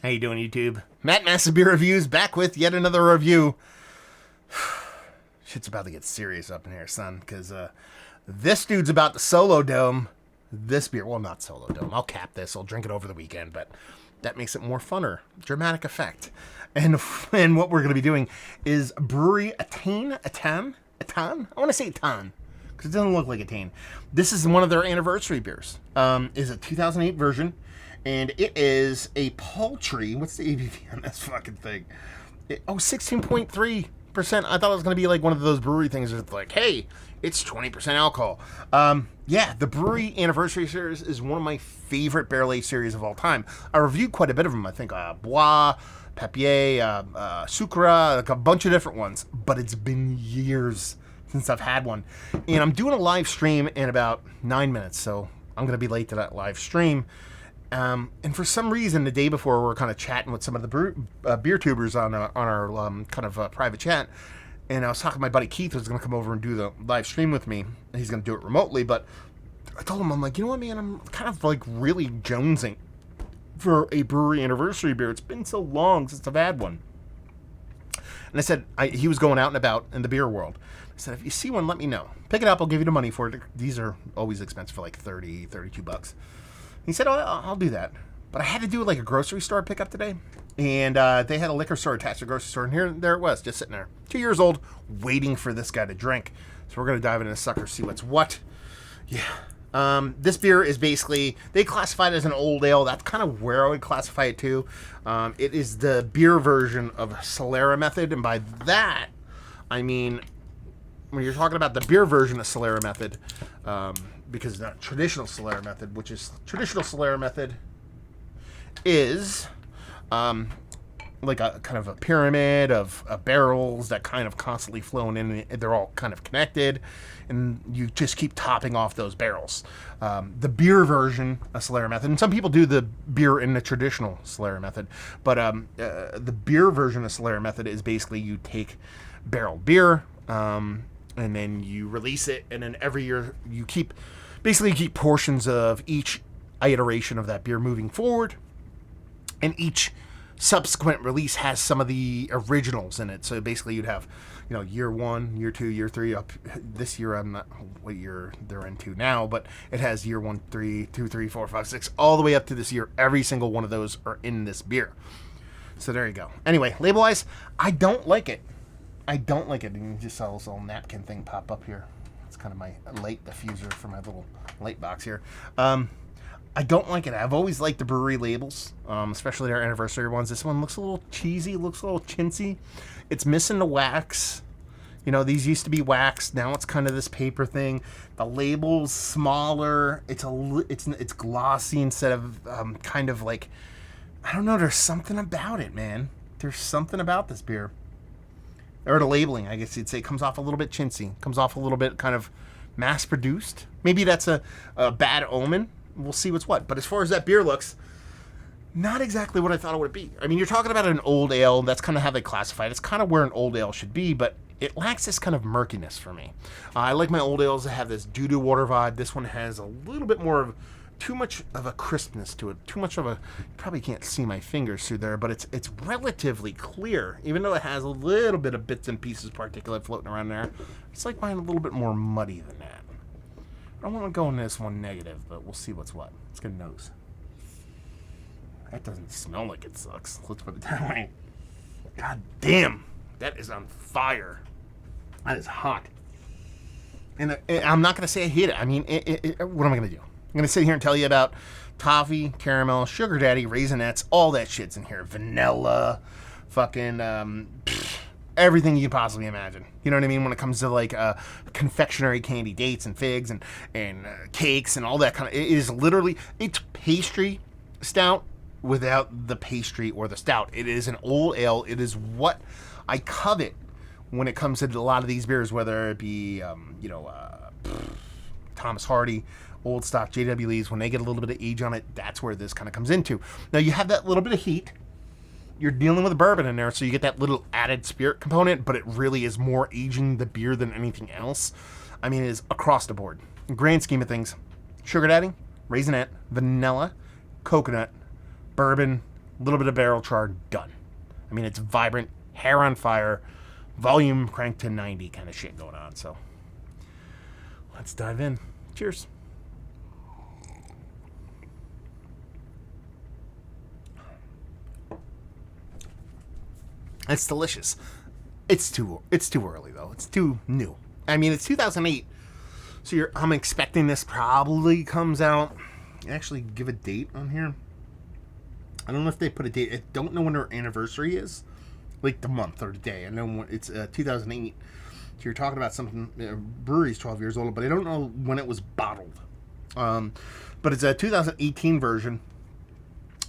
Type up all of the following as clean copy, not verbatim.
How you doing, YouTube? Matt Massive Beer Reviews back with yet another review. Shit's about to get serious up in here, son, because this dude's about to solo dome this beer. Well, not solo dome. I'll cap this. I'll drink it over the weekend, but that makes it more funner. Dramatic effect. And what we're going to be doing is Bruery Etian? I want to say Etian, because it doesn't look like Etian. This is one of their anniversary beers. Is a 2008 version. And it is a paltry, what's the ABV on this fucking thing? 16.3%. I thought it was going to be like one of those brewery things that's like, hey, it's 20% alcohol. Yeah, the Bruery Anniversary Series is one of my favorite barrel-aged series of all time. I reviewed quite a bit of them. I think Bois, Papier, Sucre, like a bunch of different ones. But it's been years since I've had one. And I'm doing a live stream in about 9 minutes, so I'm going to be late to that live stream. And for some reason, the day before, we were kind of chatting with some of the beer tubers on our kind of private chat. And I was talking to my buddy Keith, who's going to come over and do the live stream with me. And he's going to do it remotely. But I told him, I'm like, you know what, man? I'm kind of like really jonesing for a Bruery Anniversary beer. It's been so long since I've had one. And I said, he was going out and about in the beer world. I said, if you see one, let me know. Pick it up. I'll give you the money for it. These are always expensive for like 30, 32 bucks. He said, oh, I'll do that. But I had to do like a grocery store pickup today. And they had a liquor store attached to a grocery store. And there it was, just sitting there. 2 years old, waiting for this guy to drink. So we're going to dive into this sucker, see what's what. Yeah. This beer is basically, they classify it as an old ale. That's kind of where I would classify it to. It is the beer version of Solera Method. And by that, I mean, when you're talking about the beer version of Solera Method, because the traditional Solera Method, which is traditional Solera Method, is like a kind of a pyramid of barrels that kind of constantly flowing in. They're all kind of connected, and you just keep topping off those barrels. The beer version of Solera Method, and some people do the beer in the traditional Solera Method, but the beer version of Solera Method is basically you take barreled beer, and then you release it, and then every year you keep portions of each iteration of that beer moving forward, and each subsequent release has some of the originals in it. So basically you'd have, year 1, year 2, year 3. Up this year, I'm not what year they're into now, but it has year 1, 3, 2, 3, 4, 5, 6, all the way up to this year. Every single one of those are in this beer. So there you go. Anyway, label-wise, I don't like it. And you just saw this little napkin thing pop up here. It's kind of my light diffuser for my little light box here. I don't like it. I've always liked the Bruery labels, especially their anniversary ones. This one looks a little cheesy, looks a little chintzy. It's missing the wax. These used to be wax. Now it's kind of this paper thing. The label's smaller. It's glossy instead of kind of like, I don't know. There's something about it, man. There's something about this beer. Or the labeling, I guess you'd say, comes off a little bit chintzy. Comes off a little bit kind of mass-produced. Maybe that's a bad omen. We'll see what's what. But as far as that beer looks, not exactly what I thought it would be. I mean, you're talking about an old ale. That's kind of how they classify it. It's kind of where an old ale should be, but it lacks this kind of murkiness for me. I like my old ales that have this doo-doo water vibe. This one has a little bit more of too much of a crispness to it. Too much of a, you probably can't see my fingers through there, but it's relatively clear, even though it has a little bit of bits and pieces particulate floating around there. It's like mine a little bit more muddy than that. I don't want to go in this one negative, but we'll see what's what. Let's get a nose. That doesn't smell like it sucks. Let's put it that way. God damn, that is on fire. That is hot. And I'm not going to say I hate it. I mean, what am I going to do? I'm going to sit here and tell you about toffee, caramel, sugar daddy, raisinets, all that shit's in here. Vanilla, fucking, everything you can possibly imagine. You know what I mean? When it comes to like confectionery candy, dates and figs and cakes and all that kind of, it is literally, it's pastry stout without the pastry or the stout. It is an old ale. It is what I covet when it comes to a lot of these beers, whether it be, Thomas Hardy, Old Stock, J.W. Lee's. When they get a little bit of age on it, that's where this kind of comes into. Now, you have that little bit of heat. You're dealing with a bourbon in there, so you get that little added spirit component, but it really is more aging the beer than anything else. I mean, it is across the board. In grand scheme of things, sugar daddy, raisinette, vanilla, coconut, bourbon, A little bit of barrel char, done. I mean, it's vibrant, hair on fire, volume cranked to 90 kind of shit going on. So let's dive in. Cheers. It's delicious. It's too early though. It's too new. I mean, it's 2008, so I'm expecting this probably comes out. Actually, give a date on here. I don't know if they put a date. I don't know when their anniversary is, like the month or the day. I know it's 2008. So you're talking about something. Bruery's 12 years old, but I don't know when it was bottled. But it's a 2018 version.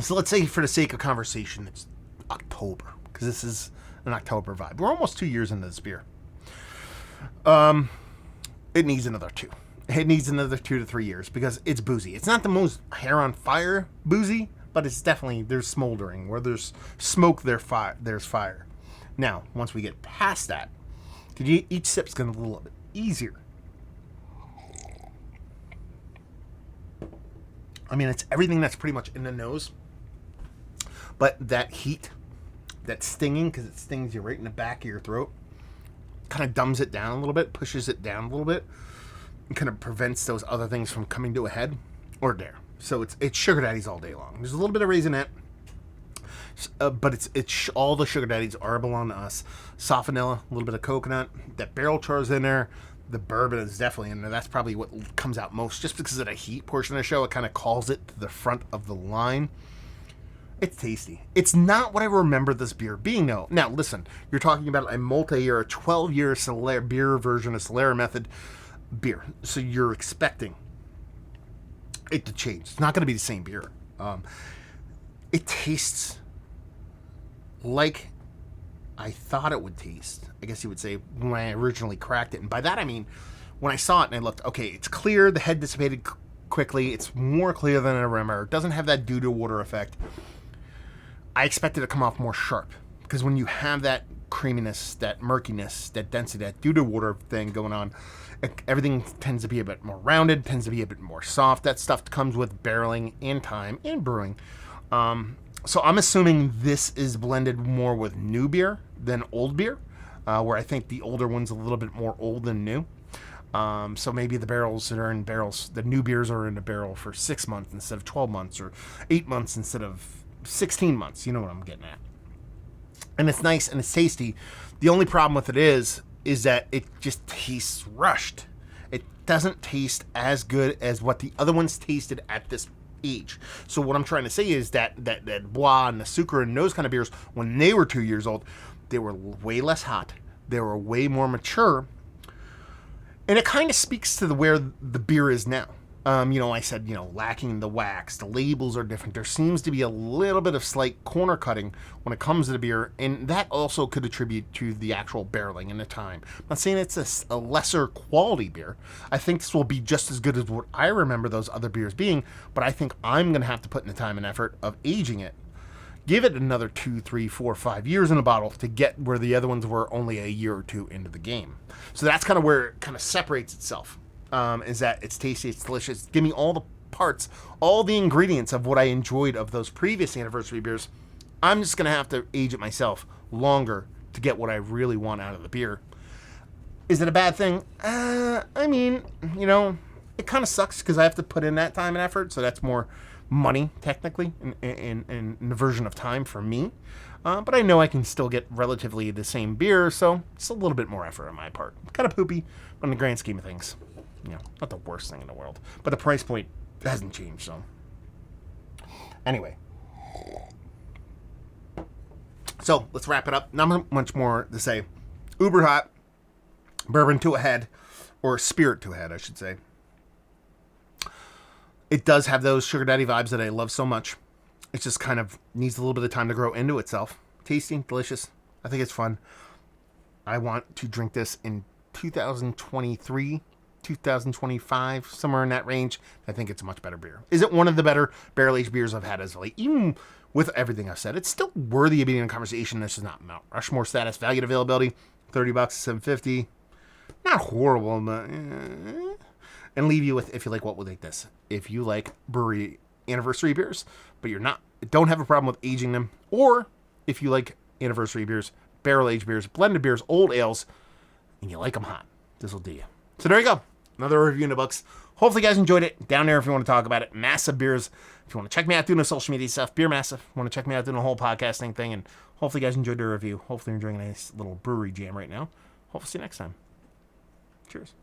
So let's say, for the sake of conversation, it's October, because this is an October vibe. We're almost 2 years into this beer. It needs another 2. It needs another 2 to 3 years because it's boozy. It's not the most hair on fire boozy, but it's definitely, there's smoldering. Where there's smoke, there's fire. Now, once we get past that, each sip's going to be a little bit easier. I mean, it's everything that's pretty much in the nose, but that heat, that stinging, because it stings you right in the back of your throat, kind of dumbs it down a little bit, pushes it down a little bit, and kind of prevents those other things from coming to a head or there. So it's sugar daddies all day long. There's a little bit of raisinette, but it's all the sugar daddies are belong to us. Soft vanilla, a little bit of coconut, that barrel char's in there. The bourbon is definitely in there. That's probably what comes out most, just because of the heat portion of the show. It kind of calls it to the front of the line. It's tasty. It's not what I remember this beer being, though. Now, listen, you're talking about a multi-year, a 12-year beer version of Solera Method beer. So you're expecting it to change. It's not going to be the same beer. It tastes like I thought it would taste, I guess you would say, when I originally cracked it. And by that I mean, when I saw it and I looked, okay, it's clear, the head dissipated quickly, it's more clear than I remember, it doesn't have that dew-to-water effect. I expected it to come off more sharp, because when you have that creaminess, that murkiness, that density, that dew-to-water thing going on, everything tends to be a bit more rounded, tends to be a bit more soft. That stuff comes with barreling and time and brewing. So I'm assuming this is blended more with new beer than old beer, where I think the older one's a little bit more old than new. So maybe the barrels that are in barrels, the new beers are in a barrel for 6 months instead of 12 months, or 8 months instead of 16 months. You know what I'm getting at. And it's nice and it's tasty. The only problem with it is that it just tastes rushed. It doesn't taste as good as what the other ones tasted at this age. So what I'm trying to say is that Bois and the Sucre and those kind of beers, when they were 2 years old, they were way less hot. They were way more mature. And it kind of speaks to where the beer is now. I said, lacking the wax. The labels are different. There seems to be a little bit of slight corner cutting when it comes to the beer, and that also could attribute to the actual barreling and the time. I'm not saying it's a lesser quality beer. I think this will be just as good as what I remember those other beers being, but I think I'm going to have to put in the time and effort of aging it. Give it another 2, 3, 4, 5 years in a bottle to get where the other ones were only a year or two into the game. So that's kind of where it kind of separates itself. Is that it's tasty, it's delicious. Give me all the parts, all the ingredients of what I enjoyed of those previous anniversary beers. I'm just going to have to age it myself longer to get what I really want out of the beer. Is it a bad thing? I mean, it kind of sucks because I have to put in that time and effort, so that's more money, technically, in the version of time for me. But I know I can still get relatively the same beer, so it's a little bit more effort on my part. Kind of poopy, but in the grand scheme of things, not the worst thing in the world. But the price point hasn't changed, so. Anyway. So, let's wrap it up. Not much more to say. Uber hot. Bourbon to a head. Or spirit to a head, I should say. It does have those sugar daddy vibes that I love so much. It just kind of needs a little bit of time to grow into itself. Tasty, delicious. I think it's fun. I want to drink this in 2023, 2025, somewhere in that range. I think it's a much better beer. Is it one of the better barrel-aged beers I've had as of late? Even with everything I've said, it's still worthy of being in a conversation. This is not Mount Rushmore status. Value availability, $30, $7.50. Not horrible, but and leave you with, if you like what would like this. If you like Bruery anniversary beers, but you're not don't have a problem with aging them, or if you like anniversary beers, barrel-aged beers, blended beers, old ales, and you like them hot, this will do you. So there you go. Another review in the books. Hopefully you guys enjoyed it. Down there if you want to talk about it. Massive Beers. If you want to check me out doing the social media stuff, Beer Massive. If you want to check me out doing the whole podcasting thing, and hopefully you guys enjoyed the review. Hopefully you're enjoying a nice little brewery jam right now. Hopefully see you next time. Cheers.